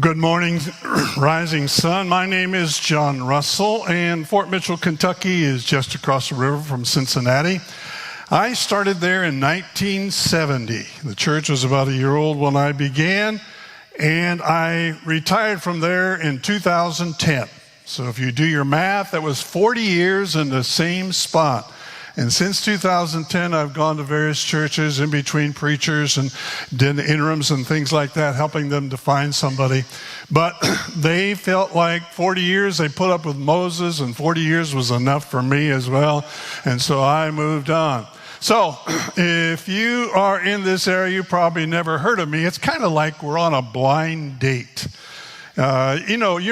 Good morning, rising sun. My name is John Russell, and Fort Mitchell, Kentucky is just across the river from Cincinnati. I started there in 1970. The church was about a year old when I began, and I retired from there in 2010. So if you do your math, that was 40 years in the same spot. And since 2010, I've gone to various churches in between preachers and did interims and things like that, helping them to find somebody. But they felt like 40 years they put up with Moses, and 40 years was enough for me as well. And so I moved on. So if you are in this area, you probably never heard of me. It's kind of like we're on a blind date. You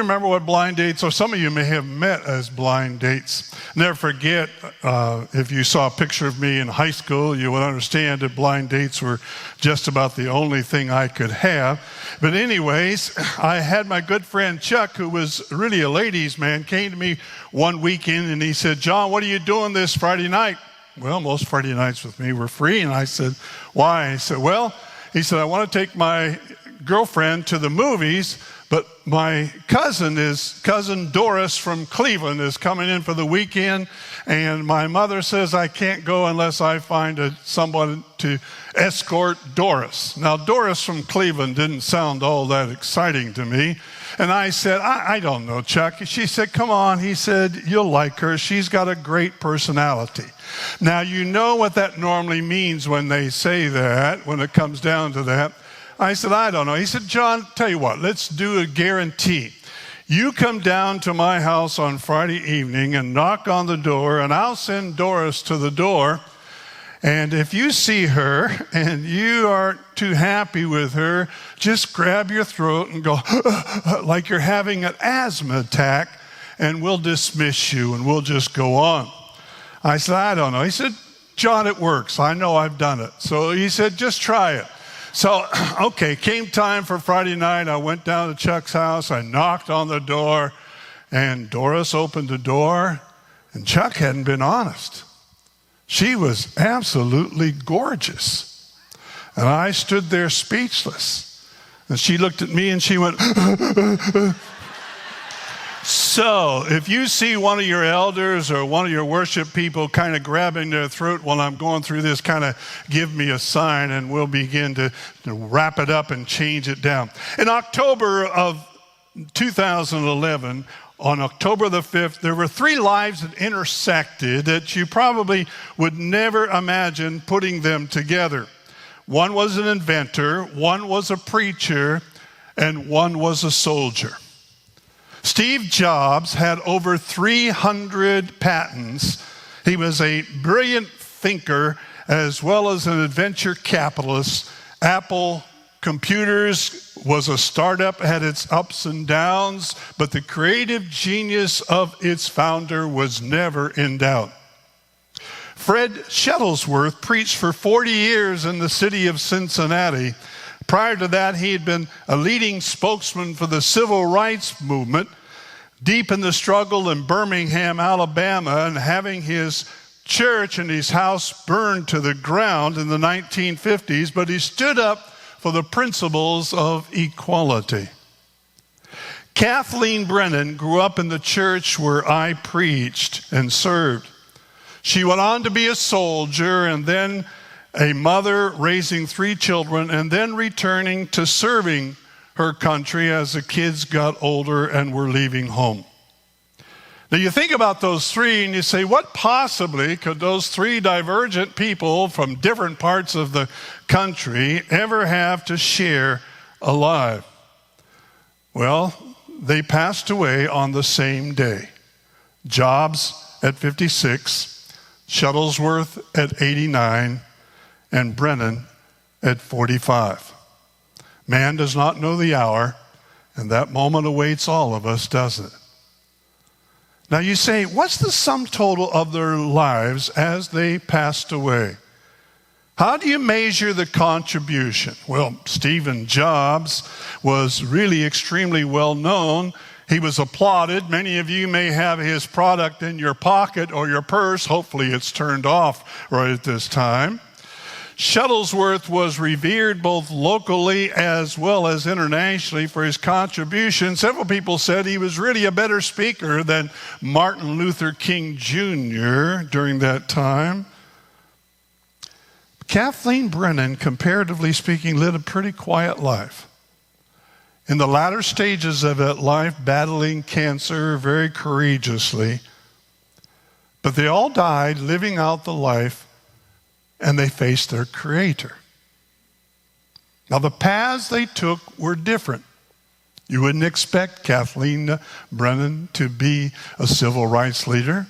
remember what blind dates are. Some of you may have met as blind dates. Never forget, if you saw a picture of me in high school, you would understand that blind dates were just about the only thing I could have. But anyways, I had my good friend Chuck, who was really a ladies' man, came to me one weekend and he said, "John, what are you doing this Friday night?" Well, most Friday nights with me were free. And I said, "Why?" He said, I want to take my girlfriend to the movies, but my cousin Doris from Cleveland is coming in for the weekend, and my mother says I can't go unless I find someone to escort Doris. Now, Doris from Cleveland didn't sound all that exciting to me, and I said, I don't know, Chuck. She said, "Come on." He said, "You'll like her. She's got a great personality." Now, you know what that normally means when they say that, when it comes down to that. I said, "I don't know." He said, "John, tell you what, let's do a guarantee. You come down to my house on Friday evening and knock on the door, and I'll send Doris to the door. And if you see her and you aren't too happy with her, just grab your throat and go like you're having an asthma attack, and we'll dismiss you and we'll just go on." I said, "I don't know." He said, "John, it works. I know, I've done it." So he said, "Just try it." So, okay, came time for Friday night. I went down to Chuck's house. I knocked on the door, and Doris opened the door, and Chuck hadn't been honest. She was absolutely gorgeous. And I stood there speechless. And she looked at me, and she went, So, if you see one of your elders or one of your worship people kind of grabbing their throat while I'm going through this, kind of give me a sign, and we'll begin to wrap it up and change it down. In October of 2011, on October the 5th, there were 3 lives that intersected that you probably would never imagine putting them together. One was an inventor, one was a preacher, and one was a soldier. Steve Jobs had over 300 patents. He was a brilliant thinker as well as an adventure capitalist. Apple Computers was a startup, had its ups and downs, but the creative genius of its founder was never in doubt. Fred Shuttlesworth preached for 40 years in the city of Cincinnati. Prior to that, he had been a leading spokesman for the civil rights movement, deep in the struggle in Birmingham, Alabama, and having his church and his house burned to the ground in the 1950s, but he stood up for the principles of equality. Kathleen Brennan grew up in the church where I preached and served. She went on to be a soldier and then a mother raising 3 children, and then returning to serving her country as the kids got older and were leaving home. Now you think about those 3 and you say, what possibly could those 3 divergent people from different parts of the country ever have to share alive? Well, they passed away on the same day. Jobs at 56, Shuttlesworth at 89, and Brennan at 45. Man does not know the hour, and that moment awaits all of us, doesn't it? Now you say, what's the sum total of their lives as they passed away? How do you measure the contribution? Well, Stephen Jobs was really extremely well known. He was applauded. Many of you may have his product in your pocket or your purse. Hopefully it's turned off right at this time. Shuttlesworth was revered both locally as well as internationally for his contribution. Several people said he was really a better speaker than Martin Luther King Jr. during that time. Kathleen Brennan, comparatively speaking, led a pretty quiet life. In the latter stages of that life, battling cancer very courageously. But they all died living out the life, and they faced their Creator. Now, the paths they took were different. You wouldn't expect Kathleen Brennan to be a civil rights leader,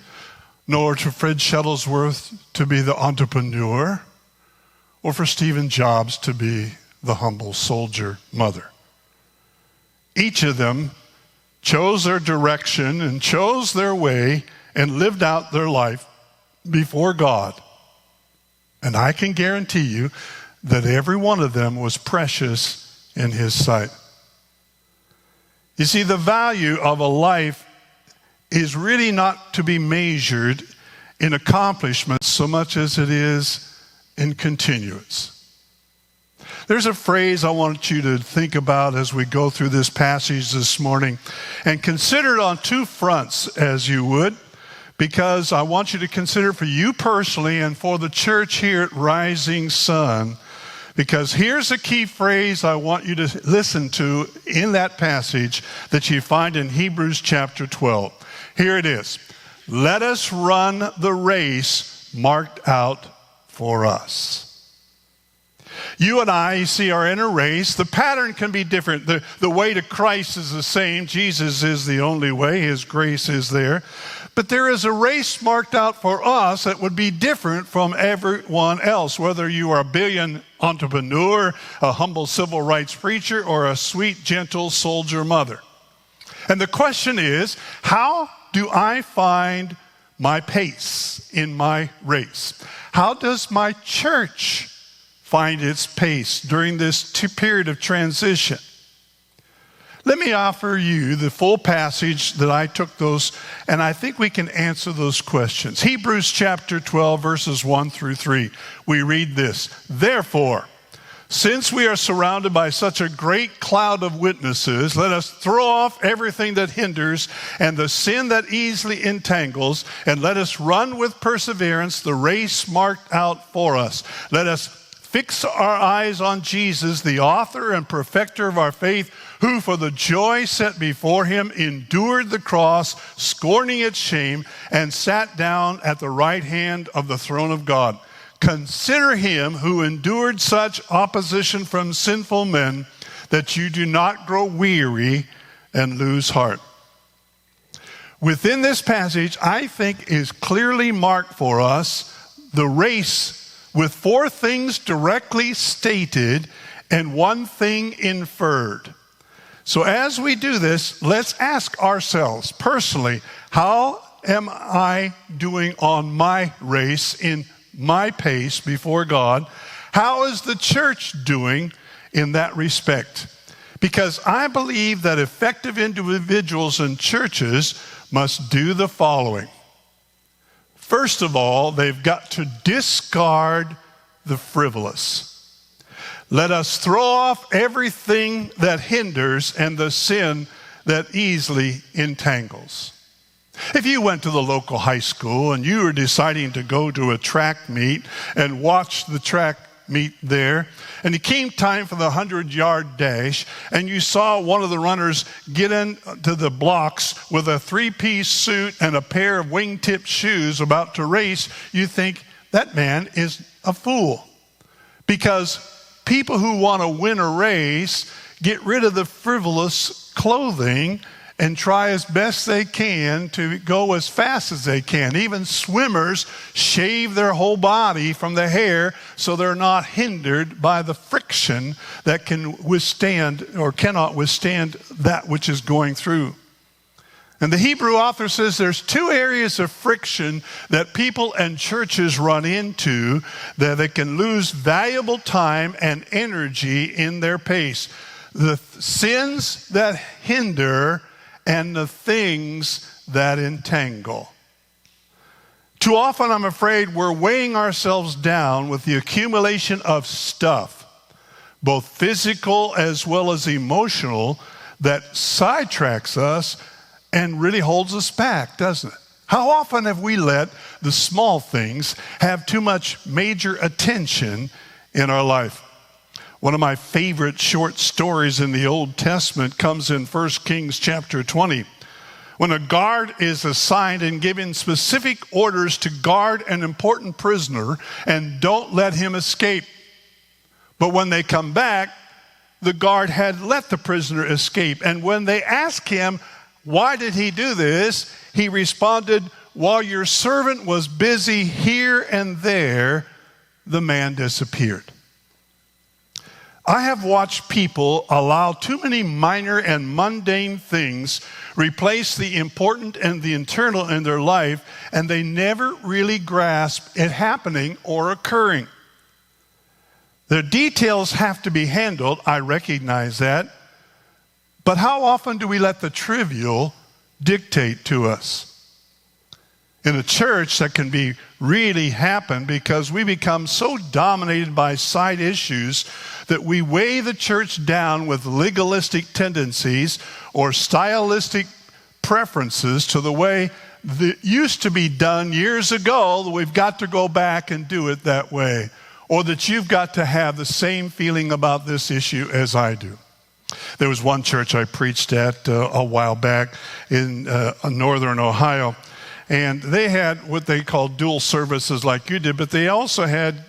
nor to Fred Shuttlesworth to be the entrepreneur, or for Stephen Jobs to be the humble soldier mother. Each of them chose their direction and chose their way and lived out their life before God. And I can guarantee you that every one of them was precious in His sight. You see, the value of a life is really not to be measured in accomplishments so much as it is in continuance. There's a phrase I want you to think about as we go through this passage this morning, and consider it on two fronts as you would, because I want you to consider for you personally and for the church here at Rising Sun, because here's a key phrase I want you to listen to in that passage that you find in Hebrews chapter 12. Here it is. Let us run the race marked out for us. You and I, you see, are in a race. The pattern can be different. The way to Christ is the same. Jesus is the only way. His grace is there. But there is a race marked out for us that would be different from everyone else, whether you are a billion entrepreneur, a humble civil rights preacher, or a sweet, gentle soldier mother. And the question is, how do I find my pace in my race? How does my church find its pace during this period of transition? Let me offer you the full passage that I took those, and I think we can answer those questions. Hebrews chapter 12, verses 1 through 3. We read this. Therefore, since we are surrounded by such a great cloud of witnesses, let us throw off everything that hinders and the sin that easily entangles, and let us run with perseverance the race marked out for us. Let us fix our eyes on Jesus, the author and perfecter of our faith, who for the joy set before him endured the cross, scorning its shame, and sat down at the right hand of the throne of God. Consider him who endured such opposition from sinful men, that you do not grow weary and lose heart. Within this passage, I think is clearly marked for us the race with four things directly stated and one thing inferred. So as we do this, let's ask ourselves personally, how am I doing on my race in my pace before God? How is the church doing in that respect? Because I believe that effective individuals and churches must do the following. First of all, they've got to discard the frivolous. Let us throw off everything that hinders and the sin that easily entangles. If you went to the local high school and you were deciding to go to a track meet and watch the track meet there, and it came time for the 100-yard dash, and you saw one of the runners get into the blocks with a three-piece suit and a pair of wingtip shoes about to race, you think that man is a fool. Because people who want to win a race get rid of the frivolous clothing and try as best they can to go as fast as they can. Even swimmers shave their whole body from the hair so they're not hindered by the friction that can withstand or cannot withstand that which is going through. And the Hebrew author says there's two areas of friction that people and churches run into that they can lose valuable time and energy in their pace. The sins that hinder and the things that entangle. Too often, I'm afraid, we're weighing ourselves down with the accumulation of stuff, both physical as well as emotional, that sidetracks us and really holds us back, doesn't it? How often have we let the small things have too much major attention in our life? One of my favorite short stories in the Old Testament comes in 1 Kings chapter 20. When a guard is assigned and given specific orders to guard an important prisoner and don't let him escape. But when they come back, the guard had let the prisoner escape. And when they asked him, why did he do this? He responded, while your servant was busy here and there, the man disappeared. I have watched people allow too many minor and mundane things replace the important and the internal in their life, and they never really grasp it happening or occurring. The details have to be handled, I recognize that, but how often do we let the trivial dictate to us? In a church, that can be really happen because we become so dominated by side issues that we weigh the church down with legalistic tendencies or stylistic preferences to the way that used to be done years ago, that we've got to go back and do it that way, or that you've got to have the same feeling about this issue as I do. There was one church I preached at a while back in northern Ohio, and they had what they called dual services like you did, but they also had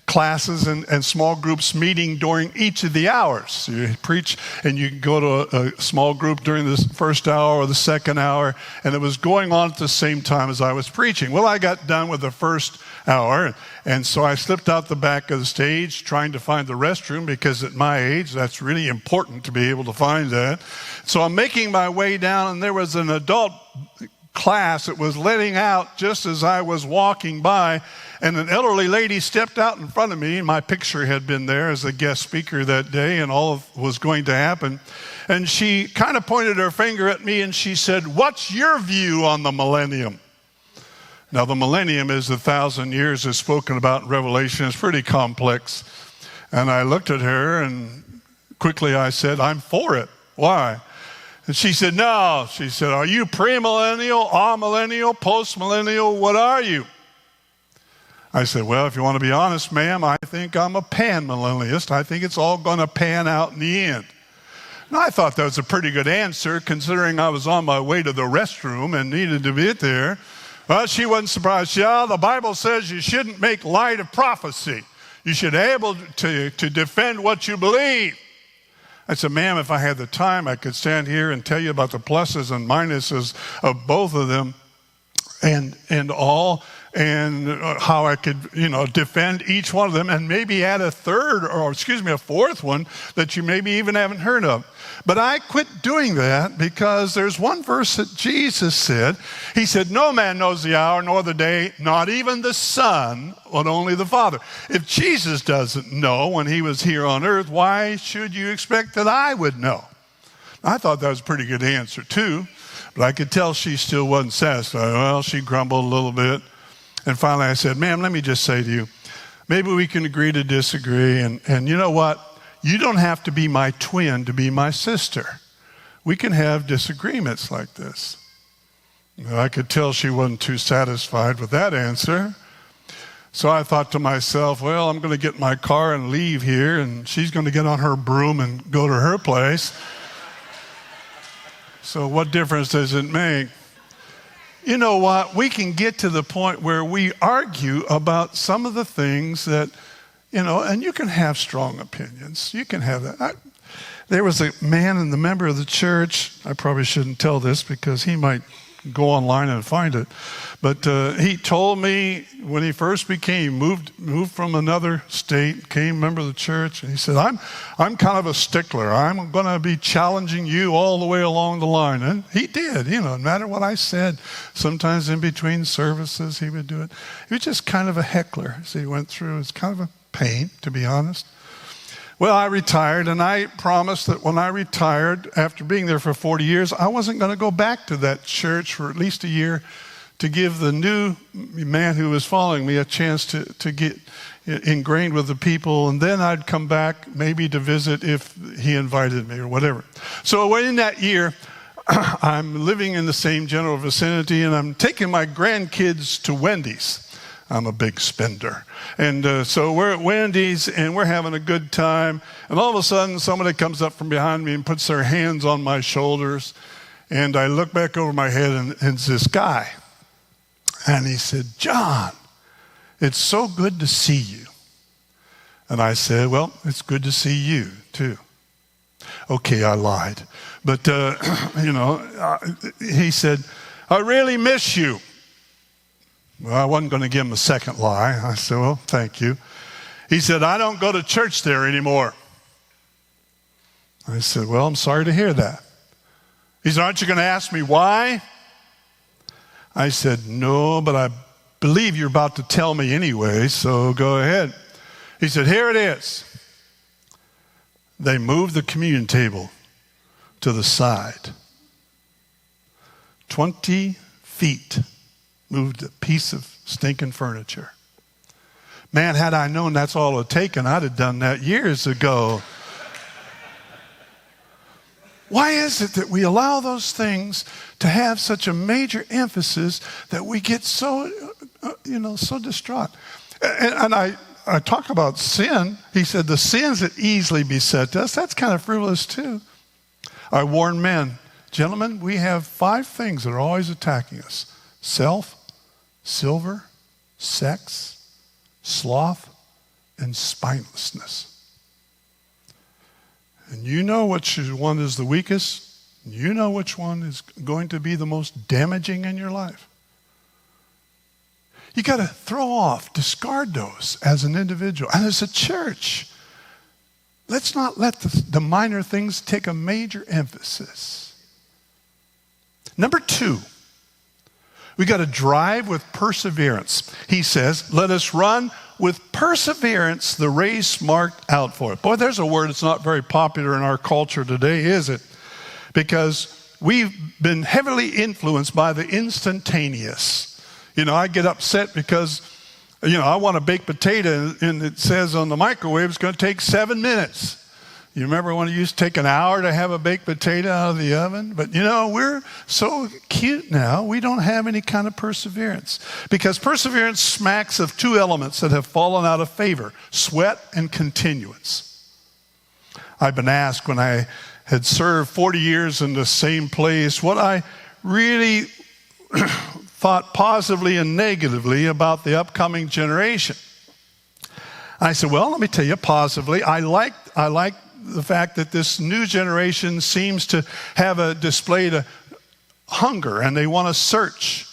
classes and small groups meeting during each of the hours. So you preach and you go to a small group during the first hour or the second hour, and it was going on at the same time as I was preaching. Well, I got done with the first hour, and so I slipped out the back of the stage trying to find the restroom, because at my age, that's really important to be able to find that. So I'm making my way down, and there was an adult class that was letting out just as I was walking by, and an elderly lady stepped out in front of me. My picture had been there as a guest speaker that day, and all was going to happen. And she kind of pointed her finger at me, and she said, "What's your view on the millennium?" Now, the millennium is 1,000 years as spoken about in Revelation. It's pretty complex. And I looked at her, and quickly I said, "I'm for it." Why? And she said, "No." She said, "Are you premillennial, amillennial, postmillennial? What are you?" I said, "Well, if you want to be honest, ma'am, I think I'm a panmillennialist. I think it's all going to pan out in the end." And I thought that was a pretty good answer, considering I was on my way to the restroom and needed to be there. Well, she wasn't surprised. Yeah, the Bible says you shouldn't make light of prophecy. You should be able to defend what you believe. I said, "Ma'am, if I had the time, I could stand here and tell you about the pluses and minuses of both of them and how I could, defend each one of them, and maybe add a fourth one that you maybe even haven't heard of." But I quit doing that because there's one verse that Jesus said. He said, "No man knows the hour nor the day, not even the Son, but only the Father." If Jesus doesn't know when he was here on earth, why should you expect that I would know? I thought that was a pretty good answer too, but I could tell she still wasn't satisfied. Well, she grumbled a little bit. And finally I said, "Ma'am, let me just say to you, maybe we can agree to disagree. And you know what? You don't have to be my twin to be my sister. We can have disagreements like this." I could tell she wasn't too satisfied with that answer. So I thought to myself, well, I'm going to get in my car and leave here, and she's going to get on her broom and go to her place. So what difference does it make? You know what? We can get to the point where we argue about some of the things that, and you can have strong opinions. You can have that. There was a man and the member of the church. I probably shouldn't tell this because he might go online and find it. But he told me when he first moved from another state, became a member of the church, and he said, I'm kind of a stickler. I'm going to be challenging you all the way along the line. And he did, no matter what I said. Sometimes in between services, he would do it. He was just kind of a heckler as he went through. It's kind of a pain, to be honest. Well, I retired, and I promised that when I retired, after being there for 40 years, I wasn't going to go back to that church for at least a year to give the new man who was following me a chance to get ingrained with the people, and then I'd come back maybe to visit if he invited me or whatever. So in that year, I'm living in the same general vicinity, and I'm taking my grandkids to Wendy's. I'm a big spender. And so we're at Wendy's, and we're having a good time. And all of a sudden, somebody comes up from behind me and puts their hands on my shoulders. And I look back over my head, and it's this guy. And he said, "John, it's so good to see you." And I said, "Well, it's good to see you, too." Okay, I lied. But, he said, "I really miss you." Well, I wasn't going to give him a second lie. I said, "Well, thank you." He said, "I don't go to church there anymore." I said, "Well, I'm sorry to hear that." He said, "Aren't you going to ask me why?" I said, "No, but I believe you're about to tell me anyway, so go ahead." He said, "Here it is." They moved the communion table to the side. 20 feet. Moved a piece of stinking furniture. Man, had I known that's all it had taken, I'd have done that years ago. Why is it that we allow those things to have such a major emphasis that we get so distraught? And I talk about sin. He said the sins that easily beset us, that's kind of frivolous too. I warn men, gentlemen, we have 5 things that are always attacking us: self, silver, sex, sloth, and spinelessness. And you know which one is the weakest. You know which one is going to be the most damaging in your life. You got to throw off, discard those as an individual. And as a church, let's not let the minor things take a major emphasis. Number 2, we got to drive with perseverance. He says, let us run with perseverance the race marked out for it. Boy, there's a word that's not very popular in our culture today, is it? Because we've been heavily influenced by the instantaneous. I get upset because, I want a baked potato and it says on the microwave it's going to take 7 minutes. You remember when it used to take an hour to have a baked potato out of the oven? But we're so cute now, we don't have any kind of perseverance. Because perseverance smacks of 2 elements that have fallen out of favor: sweat and continuance. I've been asked when I had served 40 years in the same place what I really thought positively and negatively about the upcoming generation. I said, well, let me tell you positively, I like the fact that this new generation seems to have displayed a hunger, and they want to search.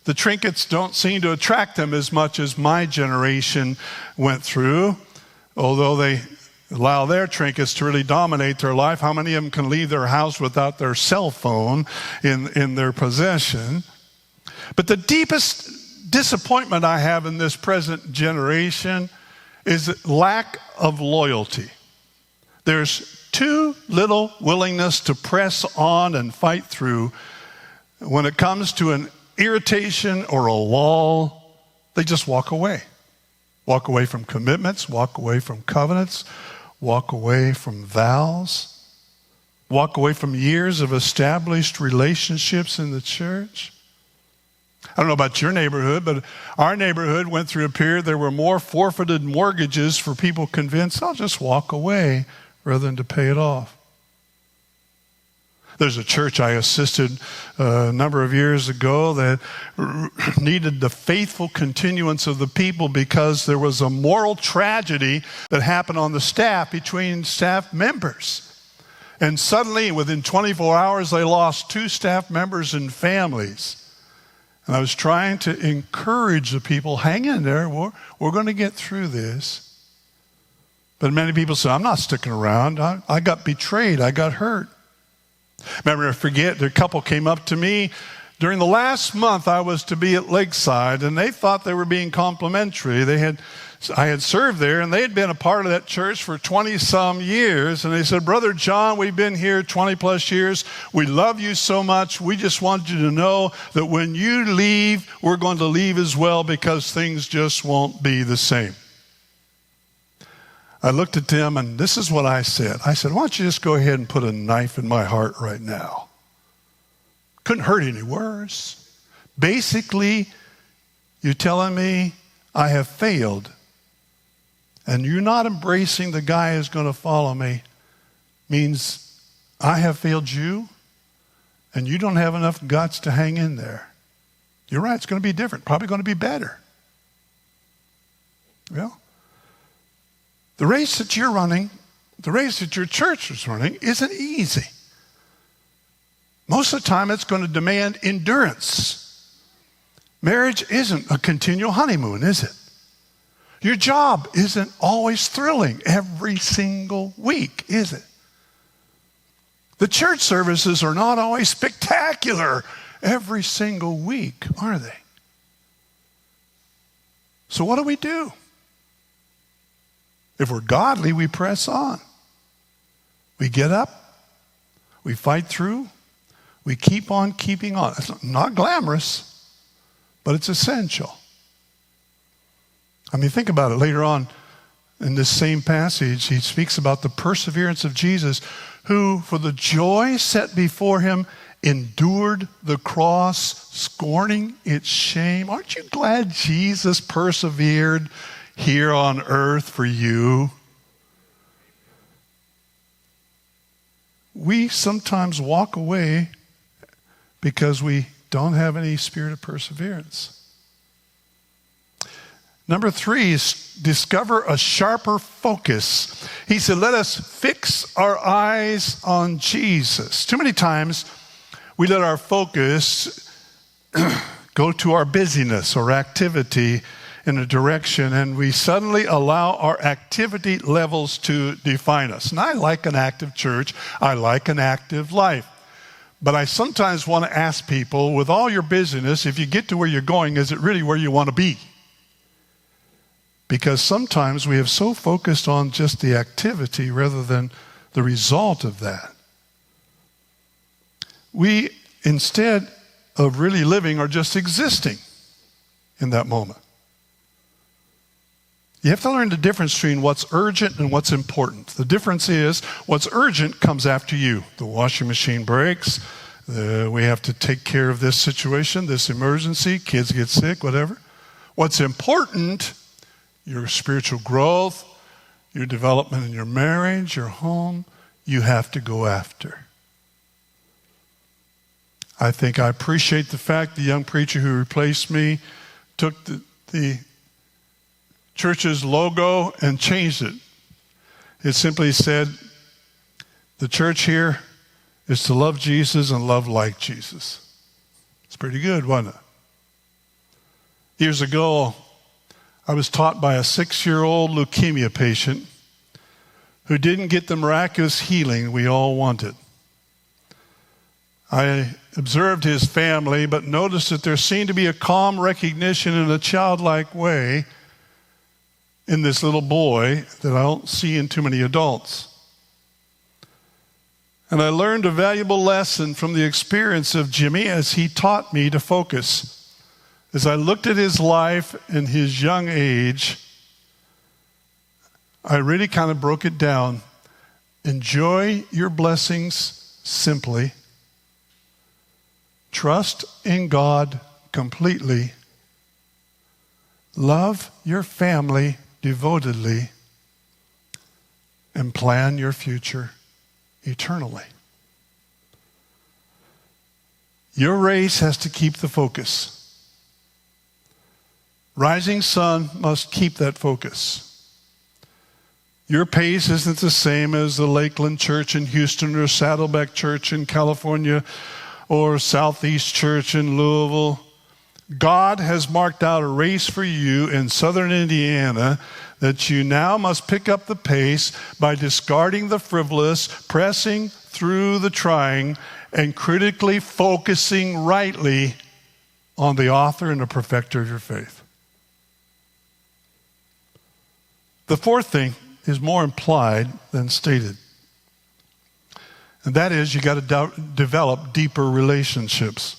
The trinkets don't seem to attract them as much as my generation went through, although they allow their trinkets to really dominate their life. How many of them can leave their house without their cell phone in their possession? But the deepest disappointment I have in this present generation is lack of loyalty. There's too little willingness to press on and fight through. When it comes to an irritation or a lull, they just walk away. Walk away from commitments, walk away from covenants, walk away from vows, walk away from years of established relationships in the church. I don't know about your neighborhood, but our neighborhood went through a period there were more forfeited mortgages for people convinced, I'll just walk away rather than to pay it off. There's a church I assisted a number of years ago that needed the faithful continuance of the people because there was a moral tragedy that happened on the staff between staff members. And suddenly, within 24 hours, they lost 2 staff members and families. And I was trying to encourage the people, hang in there, we're going to get through this. But many people said, I'm not sticking around. I got betrayed. I got hurt. Remember, I forget, a couple came up to me during the last month I was to be at Lakeside, and they thought they were being complimentary. They had I had served there, and they had been a part of that church for 20-some years. And they said, Brother John, we've been here 20-plus years. We love you so much. We just want you to know that when you leave, we're going to leave as well because things just won't be the same. I looked at them, and this is what I said. I said, why don't you just go ahead and put a knife in my heart right now? Couldn't hurt any worse. Basically, you're telling me I have failed, and you're not embracing the guy who's going to follow me means I have failed you, and you don't have enough guts to hang in there. You're right, it's going to be different, probably going to be better. Well, the race that you're running, the race that your church is running, isn't easy. Most of the time, it's going to demand endurance. Marriage isn't a continual honeymoon, is it? Your job isn't always thrilling every single week, is it? The church services are not always spectacular every single week, are they? So what do? If we're godly, we press on. We get up, we fight through, we keep on keeping on. It's not glamorous, but it's essential. I mean, think about it. Later on in this same passage, he speaks about the perseverance of Jesus, who, for the joy set before him, endured the cross, scorning its shame. Aren't you glad Jesus persevered here on earth for you? We sometimes walk away because we don't have any spirit of perseverance. Number 3 is discover a sharper focus. He said, let us fix our eyes on Jesus. Too many times we let our focus go to our busyness or activity in a direction, and we suddenly allow our activity levels to define us. And I like an active church. I like an active life. But I sometimes want to ask people, with all your busyness, if you get to where you're going, is it really where you want to be? Because sometimes we have so focused on just the activity rather than the result of that. We, instead of really living, are just existing in that moment. You have to learn the difference between what's urgent and what's important. The difference is what's urgent comes after you. The washing machine breaks. We have to take care of this situation, this emergency. Kids get sick, whatever. What's important, your spiritual growth, your development in your marriage, your home, you have to go after. I think I appreciate the fact the young preacher who replaced me took the church's logo and changed it. It simply said, the church here is to love Jesus and love like Jesus. It's pretty good, wasn't it? Years ago, I was taught by a 6-year-old leukemia patient who didn't get the miraculous healing we all wanted. I observed his family, but noticed that there seemed to be a calm recognition in a childlike way in this little boy that I don't see in too many adults. And I learned a valuable lesson from the experience of Jimmy as he taught me to focus. As I looked at his life and his young age, I really kind of broke it down. Enjoy your blessings simply. Trust in God completely. Love your family devotedly, and plan your future eternally. Your race has to keep the focus. Rising sun must keep that focus. Your pace isn't the same as the Lakeland Church in Houston or Saddleback Church in California or Southeast Church in Louisville. God has marked out a race for you in southern Indiana that you now must pick up the pace by discarding the frivolous, pressing through the trying, and critically focusing rightly on the author and the perfecter of your faith. The fourth thing is more implied than stated. And that is, you got to develop deeper relationships.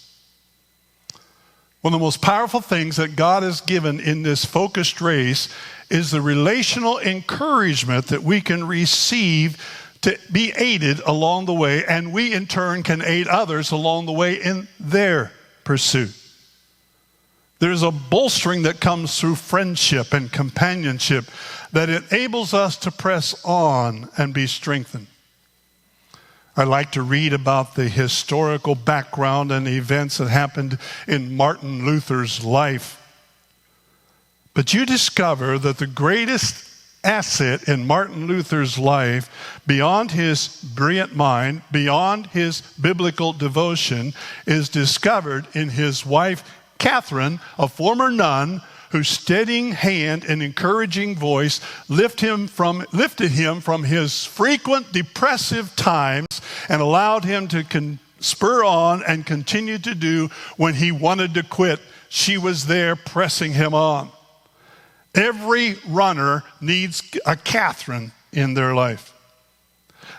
One of the most powerful things that God has given in this focused race is the relational encouragement that we can receive to be aided along the way, and we in turn can aid others along the way in their pursuit. There's a bolstering that comes through friendship and companionship that enables us to press on and be strengthened. I like to read about the historical background and the events that happened in Martin Luther's life. But you discover that the greatest asset in Martin Luther's life, beyond his brilliant mind, beyond his biblical devotion, is discovered in his wife, Catherine, a former nun, whose steadying hand and encouraging voice lifted him from his frequent depressive times and allowed him to spur on and continue to do when he wanted to quit. She was there pressing him on. Every runner needs a Catherine in their life.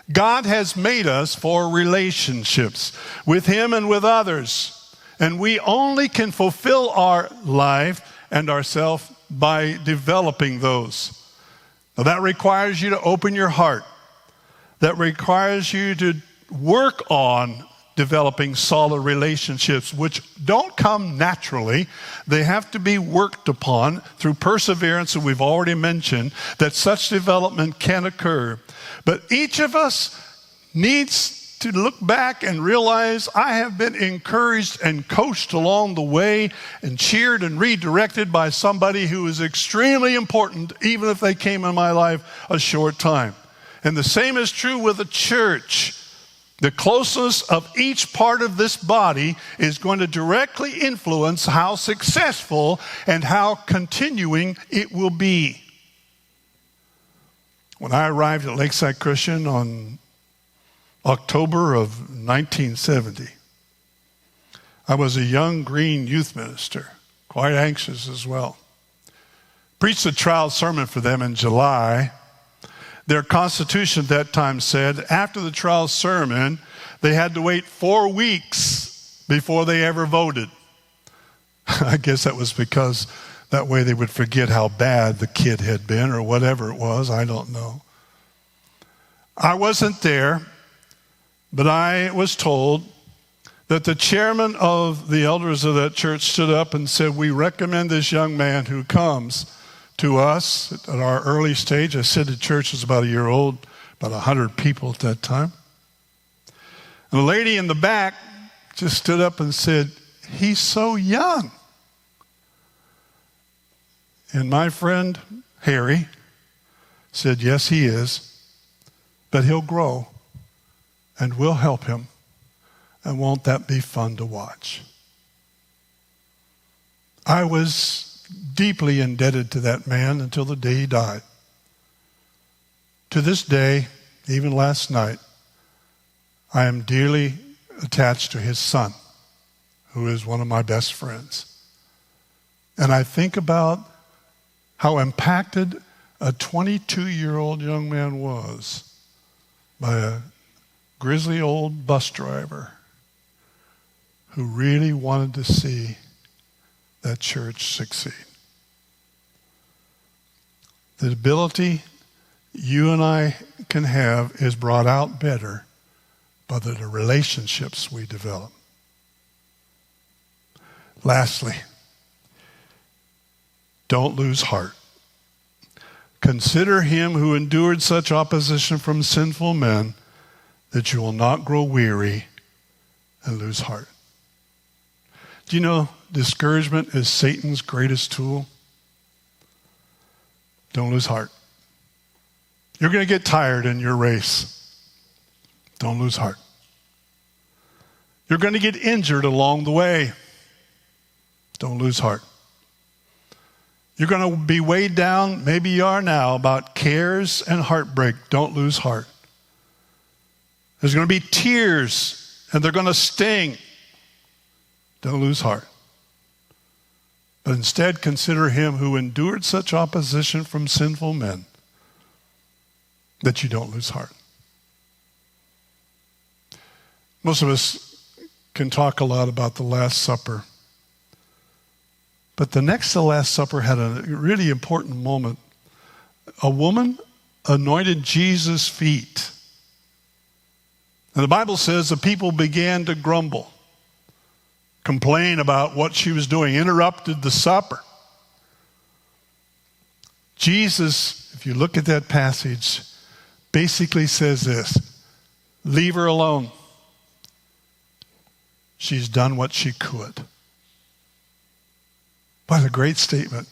God has made us for relationships with Him and with others. And we only can fulfill our life and ourselves by developing those. Now that requires you to open your heart. That requires you to work on developing solid relationships, which don't come naturally. They have to be worked upon through perseverance, and we've already mentioned that such development can occur. But each of us needs to look back and realize I have been encouraged and coached along the way and cheered and redirected by somebody who is extremely important, even if they came in my life a short time. And the same is true with the church. The closeness of each part of this body is going to directly influence how successful and how continuing it will be. When I arrived at Lakeside Christian on October of 1970, I was a young green youth minister, quite anxious as well. Preached a trial sermon for them in July. Their constitution at that time said after the trial sermon, they had to wait 4 weeks before they ever voted. I guess that was because that way they would forget how bad the kid had been or whatever it was. I don't know. I wasn't there, but I was told that the chairman of the elders of that church stood up and said, "We recommend this young man who comes to us at our early stage." I said the church was about a year old, about 100 people at that time. And the lady in the back just stood up and said, "He's so young." And my friend Harry said, "Yes, he is, but he'll grow and we'll help him. And won't that be fun to watch?" I was deeply indebted to that man until the day he died. To this day, even last night, I am dearly attached to his son, who is one of my best friends. And I think about how impacted a 22-year-old young man was by a grizzly old bus driver who really wanted to see that church succeed. The ability you and I can have is brought out better by the relationships we develop. Lastly, don't lose heart. Consider him who endured such opposition from sinful men, that you will not grow weary and lose heart. Do you know discouragement is Satan's greatest tool? Don't lose heart. You're going to get tired in your race. Don't lose heart. You're going to get injured along the way. Don't lose heart. You're going to be weighed down, maybe you are now, about cares and heartbreak. Don't lose heart. There's going to be tears, and they're going to sting. Don't lose heart. But instead consider him who endured such opposition from sinful men, that you don't lose heart. Most of us can talk a lot about the Last Supper. But the next to the Last Supper had a really important moment. A woman anointed Jesus' feet. And the Bible says the people began to grumble, complain about what she was doing, interrupted the supper. Jesus, if you look at that passage, basically says this: leave her alone. She's done what she could. What a great statement.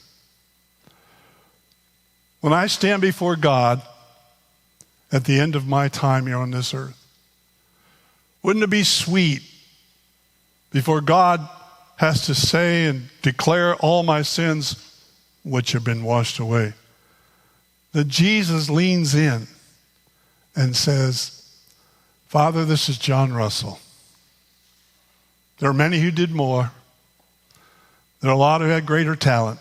When I stand before God at the end of my time here on this earth, wouldn't it be sweet before God has to say and declare all my sins which have been washed away, that Jesus leans in and says, Father, this is John Russell. There are many who did more. There are a lot who had greater talent.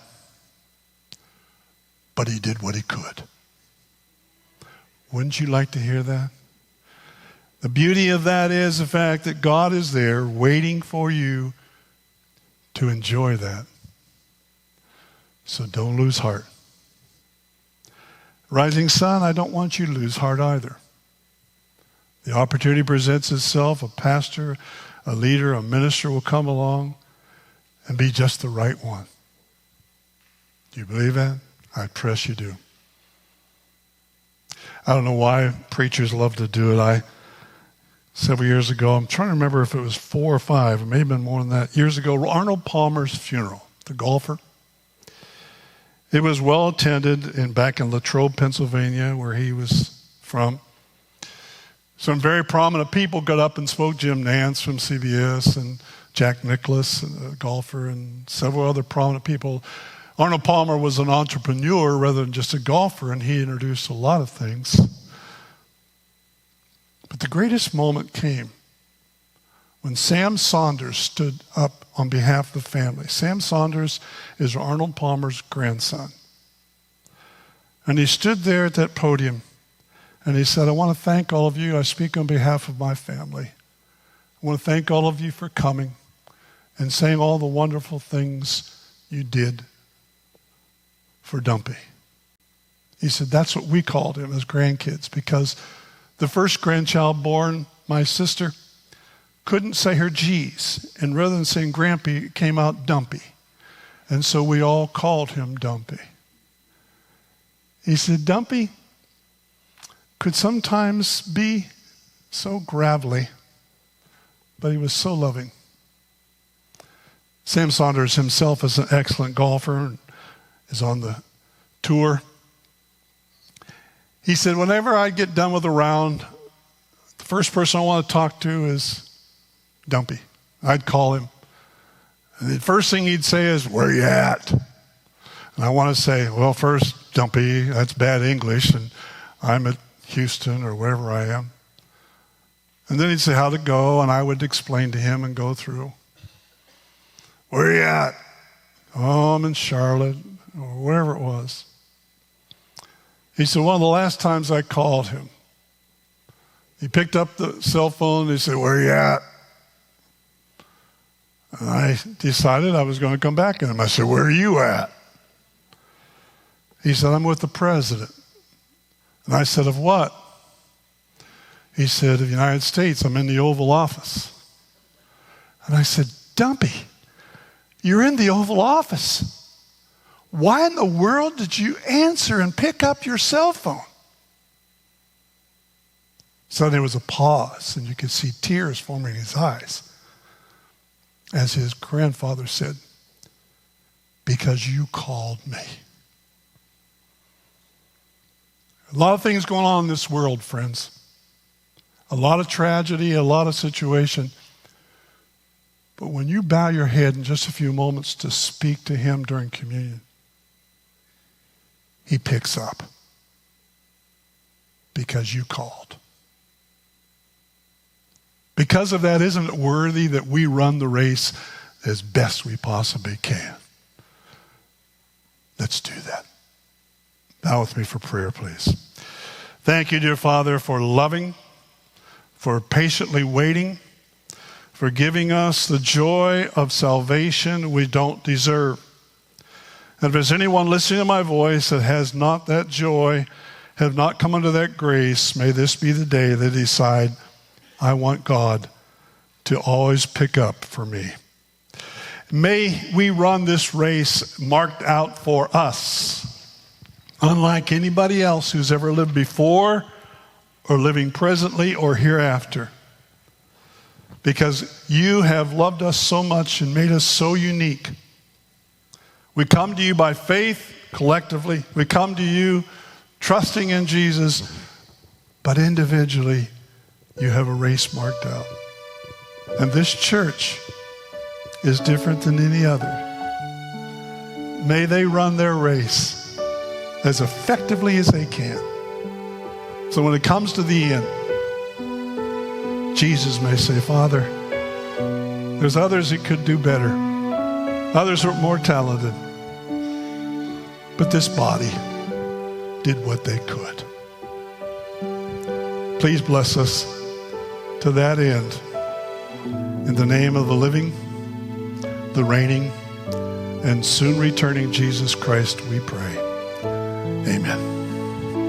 But he did what he could. Wouldn't you like to hear that? The beauty of that is the fact that God is there waiting for you to enjoy that. So don't lose heart. Rising sun, I don't want you to lose heart either. The opportunity presents itself. A pastor, a leader, a minister will come along and be just the right one. Do you believe that? I trust you do. I don't know why preachers love to do it. Several years ago, I'm trying to remember if it was 4 or 5, it may have been more than that. Years ago, Arnold Palmer's funeral, the golfer. It was well attended back in Latrobe, Pennsylvania, where he was from. Some very prominent people got up and spoke. Jim Nance from CBS and Jack Nicklaus, a golfer, and several other prominent people. Arnold Palmer was an entrepreneur rather than just a golfer, and he introduced a lot of things. But the greatest moment came when Sam Saunders stood up on behalf of the family. Sam Saunders is Arnold Palmer's grandson. And he stood there at that podium, and he said, I want to thank all of you. I speak on behalf of my family. I want to thank all of you for coming and saying all the wonderful things you did for Dumpy. He said, that's what we called him as grandkids, because the first grandchild born, my sister, couldn't say her G's. And rather than saying Grampy, it came out Dumpy. And so we all called him Dumpy. He said, Dumpy could sometimes be so gravelly, but he was so loving. Sam Saunders himself is an excellent golfer and is on the tour. He said, whenever I get done with a round, the first person I want to talk to is Dumpy. I'd call him. And the first thing he'd say is, where you at? And I want to say, well, first, Dumpy, that's bad English, and I'm at Houston or wherever I am. And then he'd say, how'd it go? And I would explain to him and go through. Where you at? Oh, I'm in Charlotte, or wherever it was. He said, one of the last times I called him, he picked up the cell phone and he said, where you at? And I decided I was going to come back to him. I said, where are you at? He said, I'm with the president. And I said, of what? He said, of the United States. I'm in the Oval Office. And I said, Dumpy, you're in the Oval Office. Why in the world did you answer and pick up your cell phone? So there was a pause, and you could see tears forming in his eyes. As his grandfather said, because you called me. A lot of things going on in this world, friends. A lot of tragedy, a lot of situation. But when you bow your head in just a few moments to speak to him during communion, he picks up because you called. Because of that, isn't it worthy that we run the race as best we possibly can? Let's do that. Bow with me for prayer, please. Thank you, dear Father, for loving, for patiently waiting, for giving us the joy of salvation we don't deserve. And if there's anyone listening to my voice that has not that joy, have not come under that grace, may this be the day they decide, I want God to always pick up for me. May we run this race marked out for us, unlike anybody else who's ever lived before or living presently or hereafter. Because you have loved us so much and made us so unique. We come to you by faith collectively. We come to you trusting in Jesus, but individually, you have a race marked out. And this church is different than any other. May they run their race as effectively as they can. So when it comes to the end, Jesus may say, Father, there's others that could do better. Others are more talented. But this body did what they could. Please bless us to that end. In the name of the living, the reigning, and soon returning Jesus Christ, we pray. Amen.